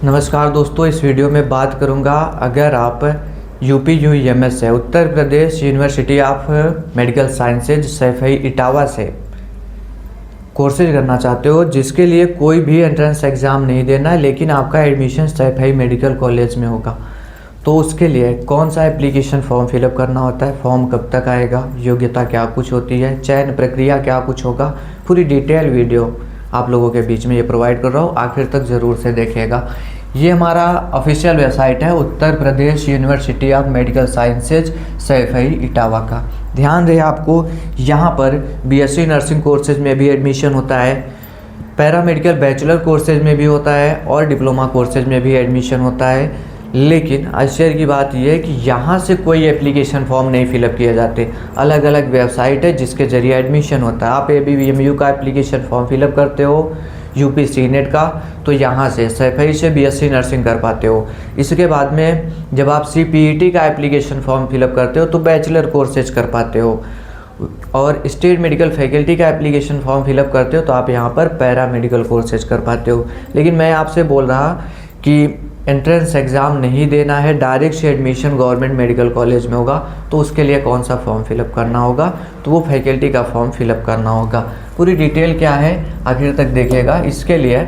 नमस्कार दोस्तों, इस वीडियो में बात करूंगा अगर आप UP-UEMS है Uttar Pradesh university of medical sciences Saifai Etawah से कोर्सेज करना चाहते हो जिसके लिए कोई भी एंट्रेंस एग्ज़ाम नहीं देना है, लेकिन आपका एडमिशन सैफई मेडिकल कॉलेज में होगा। तो उसके लिए कौन सा एप्लीकेशन फॉर्म फिलअप करना होता है, फॉर्म कब तक आएगा, योग्यता क्या कुछ होती है, चयन प्रक्रिया क्या कुछ होगा, पूरी डिटेल वीडियो आप लोगों के बीच में ये प्रोवाइड कर रहा हूँ। आखिर तक ज़रूर से देखिएगा। ये हमारा ऑफिशियल वेबसाइट है Uttar Pradesh university of medical sciences Saifai Etawah का। ध्यान रहे आपको, यहाँ पर BSc नर्सिंग कोर्सेज में भी एडमिशन होता है, पैरामेडिकल बैचलर कोर्सेज में भी होता है और डिप्लोमा कोर्सेज में भी एडमिशन होता है। लेकिन आश्चर्य की बात यह है कि यहाँ से कोई एप्लीकेशन फॉर्म नहीं फिलअप किए जाते। अलग अलग वेबसाइट है जिसके ज़रिए एडमिशन होता है। आप ABVMU का एप्लीकेशन फॉर्म फिलअप करते हो, UP CNET का, तो यहाँ से सैफई से BSc नर्सिंग कर पाते हो। इसके बाद में जब आप CPET का एप्लीकेशन फॉर्म फिलअप करते हो तो बैचलर कोर्सेज कर पाते हो, और स्टेट मेडिकल फैकल्टी का एप्लीकेशन फॉर्म फिलअप करते हो तो आप यहाँ पर पैरा मेडिकल कोर्सेज कर पाते हो। लेकिन मैं आपसे बोल रहा कि एंट्रेंस एग्ज़ाम नहीं देना है, डायरेक्ट से एडमिशन गवर्नमेंट मेडिकल कॉलेज में होगा, तो उसके लिए कौन सा फॉर्म फिलअप करना होगा, तो वो फैकल्टी का फॉर्म फिलअप करना होगा। पूरी डिटेल क्या है आखिर तक देखिएगा। इसके लिए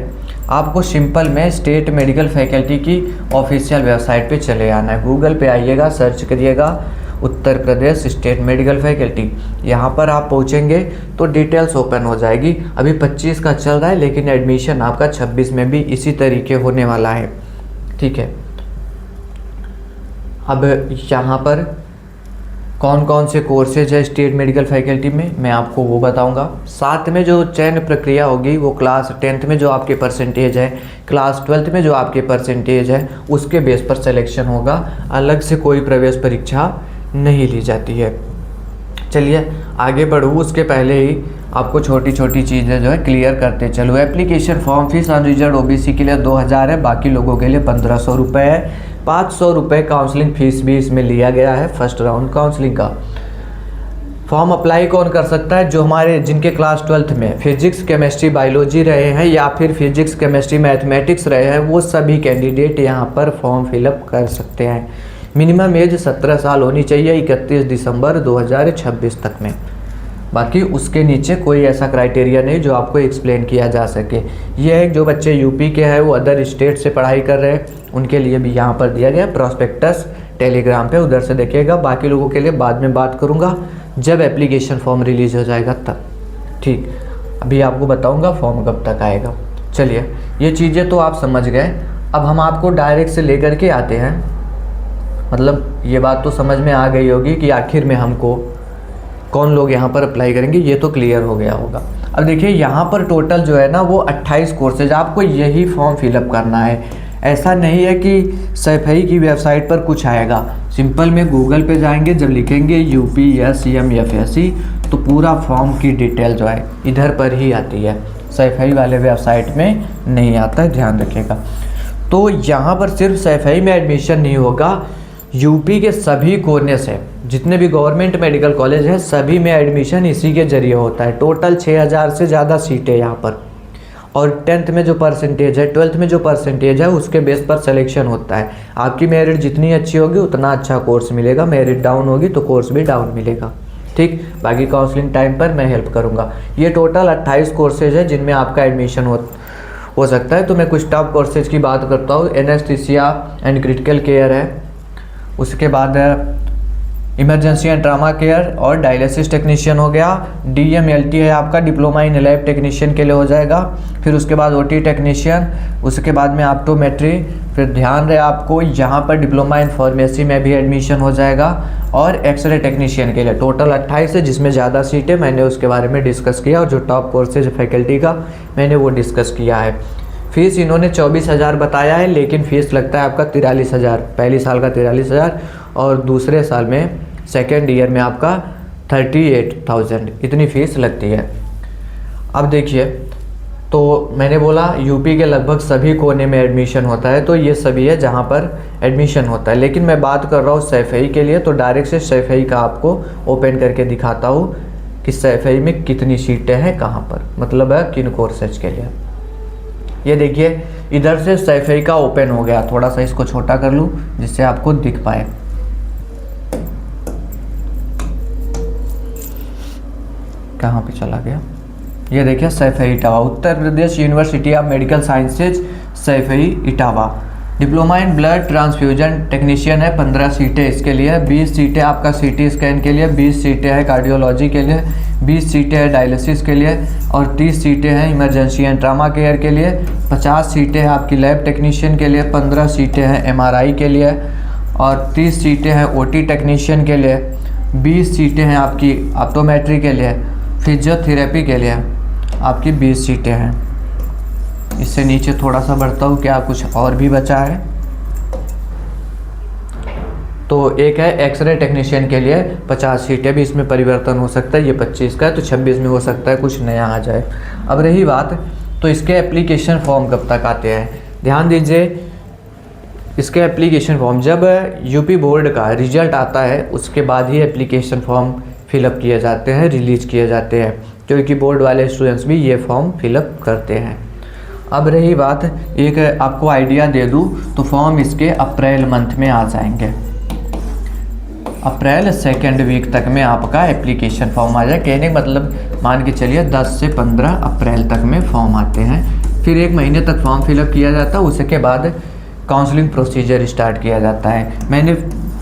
आपको सिंपल में स्टेट मेडिकल फैकल्टी की ऑफिशियल वेबसाइट पे चले आना है। गूगल पे आइएगा, सर्च करिएगा Uttar Pradesh state medical faculty. यहाँ पर आप पहुँचेंगे तो डिटेल्स ओपन हो जाएगी। अभी 25 का चल रहा है, लेकिन एडमिशन आपका 26 में भी इसी तरीके होने वाला है, ठीक है। अब यहाँ पर कौन कौन से कोर्सेज है स्टेट मेडिकल फैकल्टी में मैं आपको वो बताऊंगा। साथ में जो चयन प्रक्रिया होगी वो क्लास 10th में जो आपके परसेंटेज है, क्लास 12th में जो आपके परसेंटेज है, उसके बेस पर सिलेक्शन होगा। अलग से कोई प्रवेश परीक्षा नहीं ली जाती है। चलिए आगे बढ़ूँ उसके पहले ही आपको छोटी छोटी चीज़ें जो है क्लियर करते चलो। Application form fees unreserved OBC के लिए 2000 है, बाकी लोगों के लिए 1500 रुपये है। 500 रुपये काउंसलिंग फीस भी इसमें लिया गया है फर्स्ट राउंड काउंसलिंग का। फॉर्म अप्लाई कौन कर सकता है? जो हमारे जिनके क्लास 12th में फिजिक्स केमिस्ट्री बायोलॉजी रहे हैं या फिर फिजिक्स केमिस्ट्री मैथमेटिक्स रहे हैं, वो सभी कैंडिडेट यहाँ पर फॉर्म फिलअप कर सकते हैं। मिनिमम एज 17 साल होनी चाहिए 31 दिसंबर 2026 तक में। बाकी उसके नीचे कोई ऐसा क्राइटेरिया नहीं जो आपको एक्सप्लेन किया जा सके। यह है जो बच्चे UP के हैं वो अदर स्टेट से पढ़ाई कर रहे हैं, उनके लिए भी यहाँ पर दिया गया प्रॉस्पेक्टस टेलीग्राम पे, उधर से देखिएगा। बाकी लोगों के लिए बाद में बात करूँगा जब एप्लीकेशन फॉर्म रिलीज़ हो जाएगा तब, ठीक। अभी आपको बताऊँगा फॉर्म कब तक आएगा। चलिए ये चीज़ें तो आप समझ गए। अब हम आपको डायरेक्ट से लेकर के आते हैं, मतलब ये बात तो समझ में आ गई होगी कि आखिर में हमको कौन लोग यहाँ पर अप्लाई करेंगे, ये तो क्लियर हो गया होगा। अब देखिए यहाँ पर टोटल जो है ना वो 28 कोर्सेज, आपको यही फॉर्म फिलअप करना है। ऐसा नहीं है कि सैफई की वेबसाइट पर कुछ आएगा। सिंपल में गूगल पे जाएंगे, जब लिखेंगे UPSCMFSC तो पूरा फॉर्म की डिटेल जो है इधर पर ही आती है, सैफई वाले वेबसाइट में नहीं आता है, ध्यान रखिएगा। तो यहाँ पर सिर्फ सैफई में एडमिशन नहीं होगा, UP के सभी कोने से जितने भी गवर्नमेंट मेडिकल कॉलेज हैं सभी में एडमिशन इसी के जरिए होता है। टोटल 6000 से ज़्यादा सीटें यहाँ पर, और 10th में जो परसेंटेज है, 12th में जो परसेंटेज है, उसके बेस पर सिलेक्शन होता है। आपकी मेरिट जितनी अच्छी होगी उतना अच्छा कोर्स मिलेगा, मेरिट डाउन होगी तो कोर्स भी डाउन मिलेगा, ठीक। बाकी काउंसलिंग टाइम पर मैं हेल्प करूँगा। ये टोटल 28 कोर्सेज है जिनमें आपका एडमिशन हो सकता है। तो मैं कुछ टॉप कोर्सेज की बात करता हूँ। एनेस्थीसिया एंड क्रिटिकल केयर है, उसके बाद इमरजेंसी एंड ट्रामा केयर और डायलिसिस टेक्नीशियन हो गया। DMLT है आपका, डिप्लोमा इन लैब टेक्नीशियन के लिए हो जाएगा। फिर उसके बाद OT टेक्नीशियन, उसके बाद में ऑप्टोमेट्री। फिर ध्यान रहे आपको यहाँ पर डिप्लोमा इन फार्मेसी में भी एडमिशन हो जाएगा, और एक्सरे टेक्नीशियन के लिए टोटल 28 है, जिसमें ज़्यादा सीटें मैंने उसके बारे में डिस्कस किया, और जो टॉप कोर्सेज फैकल्टी का मैंने वो डिस्कस किया है। फीस इन्होंने 24,000 बताया है, लेकिन फ़ीस लगता है आपका 43,000, पहली साल का 43,000 और दूसरे साल में सेकेंड ईयर में आपका 38,000 इतनी फ़ीस लगती है। अब देखिए, तो मैंने बोला UP के लगभग सभी कोने में एडमिशन होता है, तो ये सभी है जहाँ पर एडमिशन होता है। लेकिन मैं बात कर रहा हूँ सैफई के लिए, तो डायरेक्ट से सैफई का आपको ओपन करके दिखाता हूँ कि सैफई में कितनी सीटें हैं, कहाँ पर, मतलब है किन कोर्सेज के लिए। ये देखिए इधर से सैफई का ओपन हो गया, थोड़ा सा इसको छोटा कर लूँ जिससे आपको दिख पाए। कहाँ पे चला गया, ये देखिए Saifai Etawah, Uttar Pradesh university of medical sciences Saifai Etawah. Diploma in blood transfusion technician है, 15 सीटें इसके लिए, 20 सीटें आपका सीटी स्कैन के लिए, 20 सीटें हैं कार्डियोलॉजी के लिए, 20 सीटें हैं डायलिसिस के लिए और 30 सीटें हैं इमरजेंसी एंड ट्रामा केयर के लिए, 50 सीटें हैं आपकी लैब टेक्नीशियन के लिए, 15 सीटें हैं एमआरआई के लिए और 30 सीटें हैं ओटी टेक्नीशियन के लिए, 20 सीटें हैं आपकी ऑप्टोमेट्री के लिए, फिजियोथेरेपी के लिए आपकी 20 सीटें हैं। इससे नीचे थोड़ा सा बढ़ता हूँ, क्या कुछ और भी बचा है। तो एक है एक्सरे टेक्नीशियन के लिए 50 सीटें, भी इसमें परिवर्तन हो सकता है, ये 25 का है तो 26 में हो सकता है कुछ नया आ जाए। अब रही बात तो इसके एप्लीकेशन फॉर्म कब तक आते हैं, ध्यान दीजिए। इसके एप्लीकेशन फॉर्म जब यूपी बोर्ड का रिजल्ट आता है उसके बाद ही एप्लीकेशन फॉर्म फिलअप किए जाते हैं, रिलीज किए जाते हैं, क्योंकि बोर्ड वाले स्टूडेंट्स भी ये फॉर्म फिलअप करते हैं। अब रही बात, एक आपको आइडिया दे दूँ तो फॉर्म इसके अप्रैल मंथ में आ जाएंगे, अप्रैल 2nd वीक तक में आपका एप्लीकेशन फॉर्म आ जाए। कहने का मतलब मान के चलिए 10 से 15 अप्रैल तक में फॉर्म आते हैं, फिर 1 महीने तक फॉर्म फिलअप किया जाता है, उसके बाद काउंसलिंग प्रोसीजर स्टार्ट किया जाता है। मैंने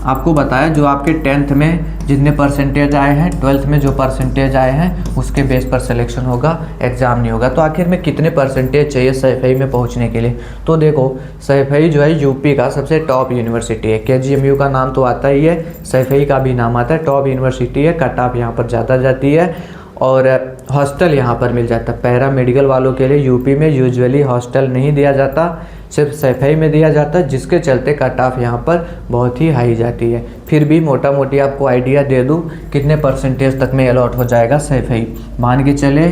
आपको बताया जो आपके 10th में जितने परसेंटेज आए हैं, 12th में जो परसेंटेज आए हैं उसके बेस पर सिलेक्शन होगा, एग्ज़ाम नहीं होगा। तो आखिर में कितने परसेंटेज चाहिए सैफई में पहुंचने के लिए, तो देखो सैफई जो है यूपी का सबसे टॉप यूनिवर्सिटी है। KGMU का नाम तो आता ही है, सैफई का भी नाम आता है, टॉप यूनिवर्सिटी है, कट ऑफ यहाँ पर ज़्यादा जाती है और हॉस्टल यहाँ पर मिल जाता है। पैरा मेडिकल वालों के लिए यूपी में यूजुअली हॉस्टल नहीं दिया जाता, सिर्फ सैफई में दिया जाता है, जिसके चलते कट ऑफ यहाँ पर बहुत ही हाई जाती है। फिर भी मोटा मोटी आपको आइडिया दे दूँ कितने परसेंटेज तक में अलॉट हो जाएगा सैफई। मान के चले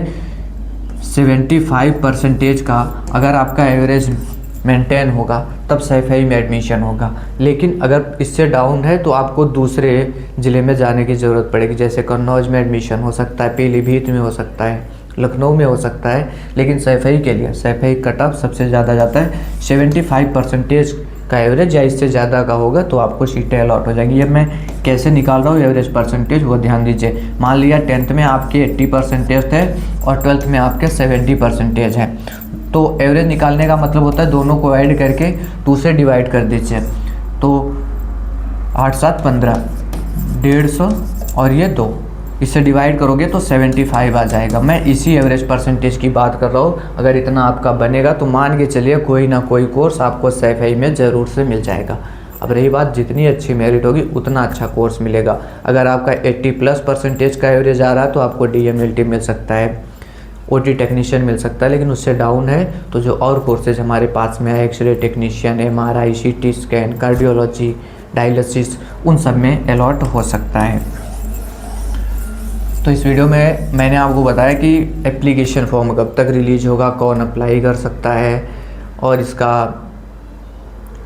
75% का अगर आपका एवरेज मेंटेन होगा तब सैफई में एडमिशन होगा, लेकिन अगर इससे डाउन है तो आपको दूसरे ज़िले में जाने की ज़रूरत पड़ेगी। जैसे कन्नौज में एडमिशन हो सकता है, पीलीभीत में हो सकता है, लखनऊ में हो सकता है, लेकिन सैफई के लिए सैफई कट ऑफ सबसे ज़्यादा जाता है। 75% का एवरेज या इससे ज़्यादा का होगा तो आपको सीटें अलॉट हो जाएंगी। ये मैं कैसे निकाल रहा हूँ एवरेज परसेंटेज वो ध्यान दीजिए। मान लिया 10th में आपके 80% थे और 12th में आपके 70% है, तो एवरेज निकालने का मतलब होता है दोनों को ऐड करके 2 से डिवाइड कर दीजिए, तो 8 7 15 150 और ये 2, इससे डिवाइड करोगे तो 75 आ जाएगा। मैं इसी एवरेज परसेंटेज की बात कर रहा हूँ। अगर इतना आपका बनेगा तो मान के चलिए कोई ना कोई कोर्स आपको सैफई में ज़रूर से मिल जाएगा। अब रही बात जितनी अच्छी मेरिट होगी उतना अच्छा कोर्स मिलेगा। अगर आपका 80+ % का एवरेज आ रहा है तो आपको DMLT मिल सकता है, OT टेक्नीशियन मिल सकता है, लेकिन उससे डाउन है तो जो और कोर्सेज हमारे पास में है, x-ray technician, MRI, CT scan, cardiology, dialysis, उन सब में अलॉट हो सकता है। तो इस वीडियो में मैंने आपको बताया कि एप्लीकेशन फॉर्म कब तक रिलीज होगा, कौन अप्लाई कर सकता है और इसका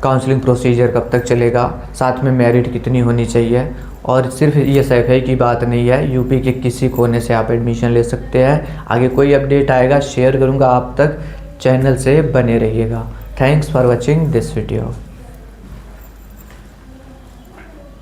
काउंसलिंग प्रोसीजर कब तक चलेगा, साथ में मेरिट कितनी होनी चाहिए। और सिर्फ ये सैफई की बात नहीं है, यूपी के किसी कोने से आप एडमिशन ले सकते हैं। आगे कोई अपडेट आएगा शेयर करूँगा आप तक, चैनल से बने रहिएगा। Thanks for watching this video.